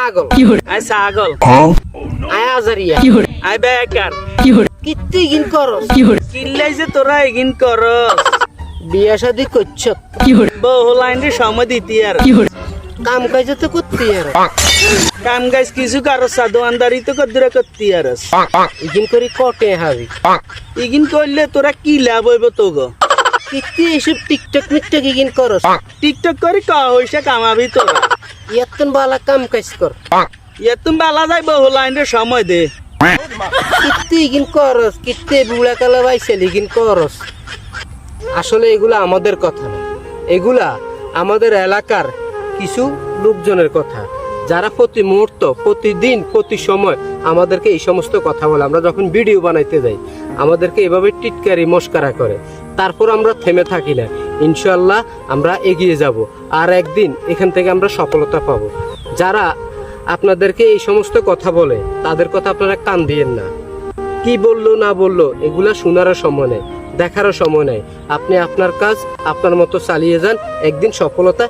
পাগল, আই ছাগল, I Azaria, I বেকার। কিত্তি ইগিন করস, কিল্লাই যে তোরা এগিন করস, বিয়া শাদি করছ, বহু লাইনের সময় দিতি আর কাম কাজ তো করতে আর কাম গাছ কিছু কারো সাদোয়ানদারি তো কদ্দুরা করতি আর ইগিন করি কটে হাবি। এগিন করলে তোরা কি লাভ হইব তো গো? কিত্তি এসব টিকটক মিকটক ইগিন করস, টিকটক করে ক হইসা কামাবি তোরা। ইয়াতন বালা কাম কাজ কর, ইয়া তুমি বালা যাই বহু লাইনের সময় দে। কিত্তি ইগিন করস, কিত্তি বুড়া কালা বাইসেল ইগিন করস। আসলে এগুলা আমাদের কথা না, এগুলা আমাদের এলাকার কিছু লোকজনের কথা, যারা প্রতি মুহূর্ত, প্রতিদিন, প্রতি সময় আমাদেরকে এই সমস্ত কথা বলে। আমরা যখন ভিডিও বানাইতে যাই আমাদেরকে এভাবে টিটকারি মস্কারা করে, তারপর আমরা থেমে থাকি না। ইনশাল্লাহ আমরা এগিয়ে যাব, আর একদিন এখান থেকে আমরা সফলতা পাবো। যারা আপনাদেরকে এই সমস্ত কথা বলে তাদের কথা আপনারা কান দিয়েন না। কি বললো না বললো এগুলা শোনারও সময় নেই, দেখারও সময় নেই। আপনি আপনার কাজ আপনার মতো চালিয়ে যান, একদিন সফলতা